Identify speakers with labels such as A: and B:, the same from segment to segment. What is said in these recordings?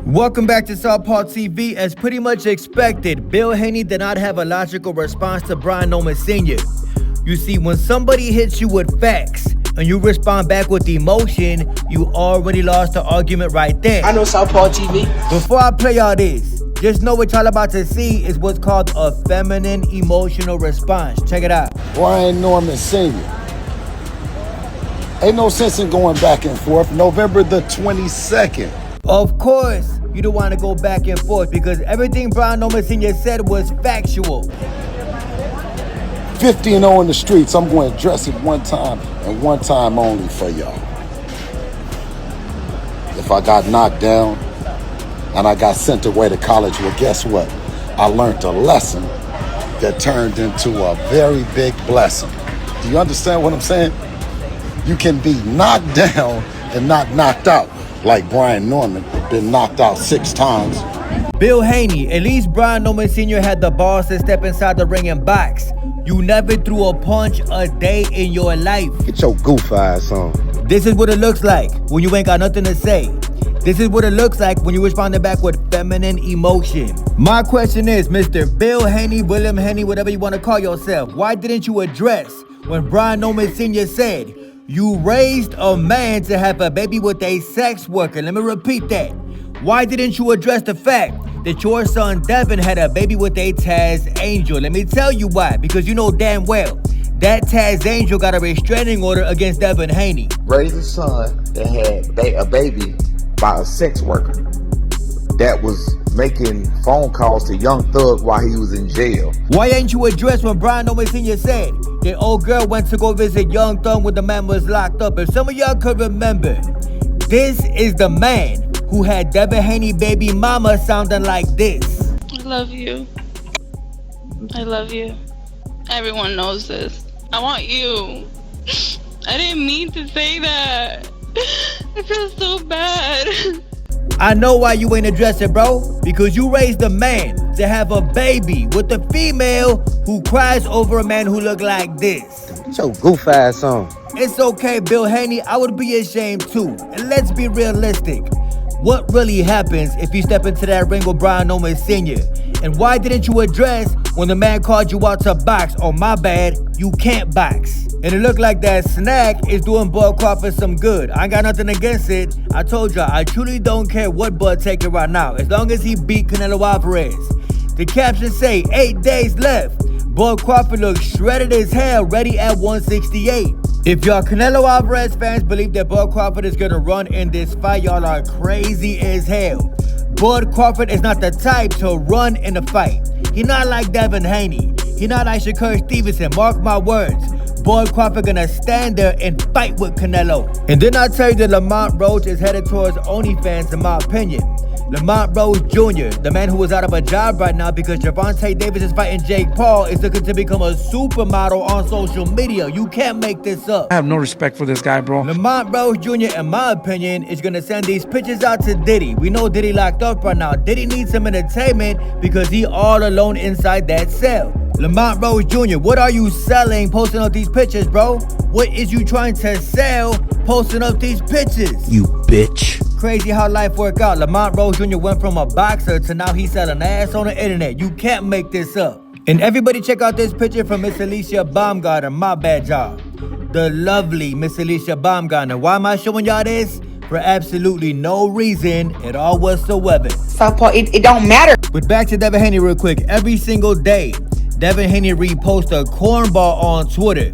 A: Welcome back to Southpaw TV. As pretty much expected, Bill Haney did not have a logical response to Brian Norman Sr. You see, when somebody hits you with facts and you respond back with emotion, you already lost the argument right there.
B: I know Southpaw TV.
A: Before I play all this, just know what y'all about to see is what's called a feminine emotional response. Check it out.
C: Brian Norman Sr. Ain't no sense in going back and forth. November the 22nd.
A: Of course, you don't want to go back and forth because everything Brian Norman Sr. said was factual.
C: 50-0 in the streets. I'm going to address it one time and one time only for y'all. If I got knocked down and I got sent away to college, well, guess what? I learned a lesson that turned into a very big blessing. Do you understand what I'm saying? You can be knocked down and not knocked out. Like Brian Norman, been knocked out 6 times.
A: Bill Haney, at least Brian Norman Sr. had the balls to step inside the ring and box. You never threw a punch a day in your life.
D: Get your goof ass on.
A: This is what it looks like when you ain't got nothing to say. This is what it looks like when you responding back with feminine emotion. My question is, Mr. Bill Haney, William Haney, whatever you want to call yourself, why didn't you address when Brian Norman Sr. said, you raised a man to have a baby with a sex worker? Let me repeat that. Why didn't you address the fact that your son Devin had a baby with a Taz Angel? Let me tell you why. Because you know damn well that Taz Angel got a restraining order against Devin Haney.
D: Raised a son that had a baby by a sex worker that was making phone calls to Young Thug while he was in jail.
A: Why ain't you addressed when Brian Norman Sr. said the old girl went to go visit Young Thug when the man was locked up? If some of y'all could remember, this is the man who had Devin Haney baby mama sounding like this.
E: I love you. I love you. Everyone knows this. I want you. I didn't mean to say that. I feel so bad.
A: I know why you ain't address it, bro. Because you raised a man to have a baby with a female who cries over a man who look like this.
D: Get your goof ass on.
A: It's okay, Bill Haney. I would be ashamed too. And let's be realistic. What really happens if you step into that ring with Brian Norman Sr.? And why didn't you address when the man called you out to box? Oh, my bad, you can't box. And it looked like that snack is doing Bud Crawford some good. I ain't got nothing against it. I told y'all, I truly don't care what Bud taking right now, as long as he beat Canelo Alvarez. The captions say 8 days left. Bud Crawford looks shredded as hell, ready at 168. If y'all Canelo Alvarez fans believe that Bud Crawford is gonna run in this fight, y'all are crazy as hell. Bud Crawford is not the type to run in a fight. He not like Devin Haney. He not like Shakur Stevenson. Mark my words. Bud Crawford gonna stand there and fight with Canelo. And then I tell you that Lamont Roach is headed towards Onlyfans, in my opinion. Lamont Roach Jr., the man who is out of a job right now because Gervonta Davis is fighting Jake Paul, is looking to become a supermodel on social media. You can't make this up.
F: I have no respect for this guy, bro.
A: Lamont Roach Jr., in my opinion, is gonna send these pictures out to Diddy. We know Diddy locked up right now. Diddy needs some entertainment because he all alone inside that cell. Lamont Roach Jr., what are you selling posting up these pictures, bro? What is you trying to sell posting up these pictures?
F: You bitch.
A: Crazy how life work out. Lamont Roach Jr. went from a boxer to now he's selling ass on the internet. You can't make this up. And everybody check out this picture from Miss Alicia Baumgartner. My bad, y'all. The lovely Miss Alicia Baumgartner. Why am I showing y'all this? For absolutely no reason at all whatsoever.
B: Southpaw, it don't matter.
A: But back to Devin Haney real quick. Every single day, Devin Haney reposts a cornball on Twitter.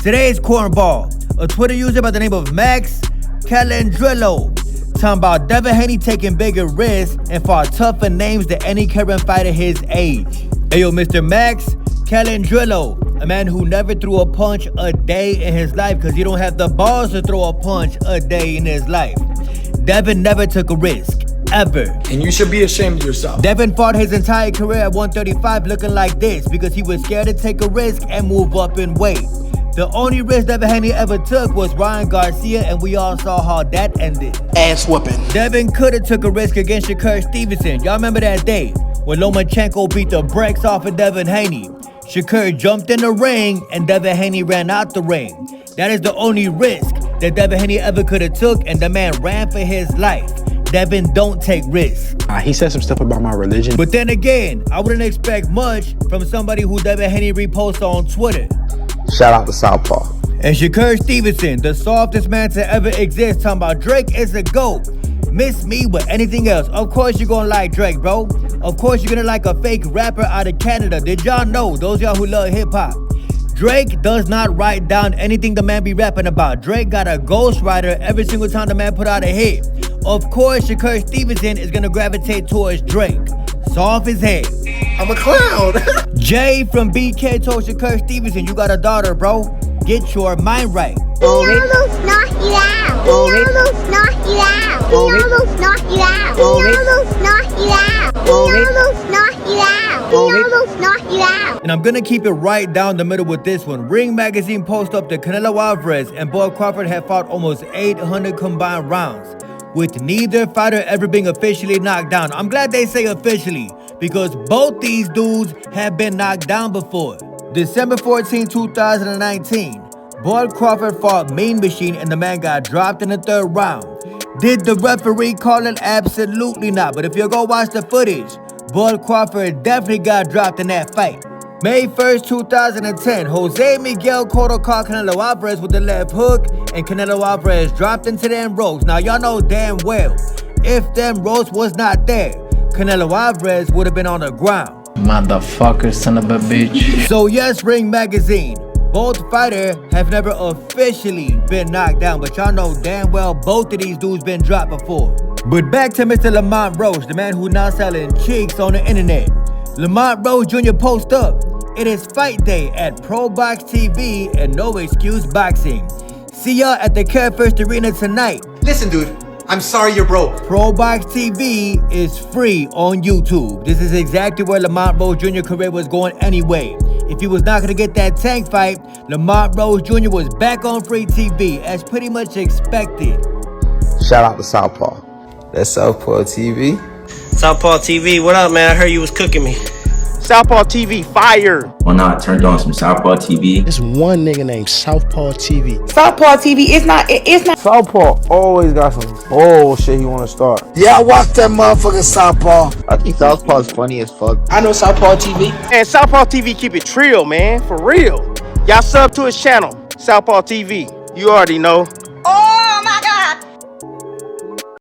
A: Today's cornball, a Twitter user by the name of Max Calandrillo, talking about Devin Haney taking bigger risks and fought tougher names than any current fighter his age. Ayo, Mr. Max Calandrillo, a man who never threw a punch a day in his life because he don't have the balls to throw a punch a day in his life. Devin never took a risk. Ever.
G: And you should be ashamed of yourself.
A: Devin fought his entire career at 135 looking like this because he was scared to take a risk and move up in weight. The only risk Devin Haney ever took was Ryan Garcia, and we all saw how that ended.
B: Ass whooping.
A: Devin could have took a risk against Shakur Stevenson. Y'all remember that day when Lomachenko beat the brakes off of Devin Haney? Shakur jumped in the ring and Devin Haney ran out the ring. That is the only risk that Devin Haney ever could have took, and the man ran for his life. Devin don't take risks.
H: He said some stuff about my religion.
A: But then again, I wouldn't expect much from somebody who Devin Haney reposts on Twitter.
D: Shout out to Southpaw.
A: And Shakur Stevenson, the softest man to ever exist, talking about Drake is a GOAT. Miss me with anything else. Of course you're gonna like Drake, bro. Of course you're gonna like a fake rapper out of Canada. Did y'all know, those y'all who love hip-hop, Drake does not write down anything the man be rapping about. Drake got a ghostwriter every single time the man put out a hit. Of course, Shakur Stevenson is gonna gravitate towards Drake. Soft as head.
G: I'm a clown.
A: Jay from BK told Shakur Stevenson, you got a daughter, bro. Get your mind right.
I: He almost knocked you out. He almost knocked you out. He almost knocked you out. He almost knocked you out. He almost knocked you out. He almost knocked you out.
A: And I'm gonna keep it right down the middle with this one. Ring Magazine posted up that Canelo Alvarez and Bill Crawford have fought almost 800 combined rounds, with neither fighter ever being officially knocked down. I'm glad they say officially, because both these dudes have been knocked down before. December 14, 2019, Boyd Crawford fought Mean Machine and the man got dropped in the third round. Did the referee call it? Absolutely not. But if you go watch the footage, Boyd Crawford definitely got dropped in that fight. May 1st, 2010, Jose Miguel Cotto caught Canelo Alvarez with the left hook, and Canelo Alvarez dropped into them ropes. Now y'all know damn well, if them ropes was not there, Canelo Alvarez would have been on the ground.
J: Motherfucker, son of a bitch.
A: So yes, Ring Magazine, both fighters have never officially been knocked down, but y'all know damn well both of these dudes been dropped before. But back to Mr. Lamont Roach, the man who now selling cheeks on the internet. Lamont Roach Jr. post up, it is fight day at Pro Box TV and No Excuse Boxing. See y'all at the Care First Arena tonight.
G: Listen, dude, I'm sorry you're broke.
A: Pro Box TV is free on YouTube. This is exactly where Lamont Roach Jr. career was going anyway. If he was not going to get that tank fight, Lamont Roach Jr. was back on free TV as pretty much expected.
D: Shout out to Southpaw.
K: That's Southpaw TV.
L: Southpaw TV, what up, man? I heard you was cooking me.
H: Southpaw TV, fire.
M: Well, now I turned on some Southpaw TV.
N: There's one nigga named Southpaw TV.
B: Southpaw TV, it's not.
K: Southpaw always got some bullshit he wanna start.
C: Yeah, I watched that motherfucking Southpaw.
D: I think Southpaw's funny as fuck.
B: I know Southpaw TV.
H: And Southpaw TV keep it trill, man, for real. Y'all sub to his channel, Southpaw TV. You already know.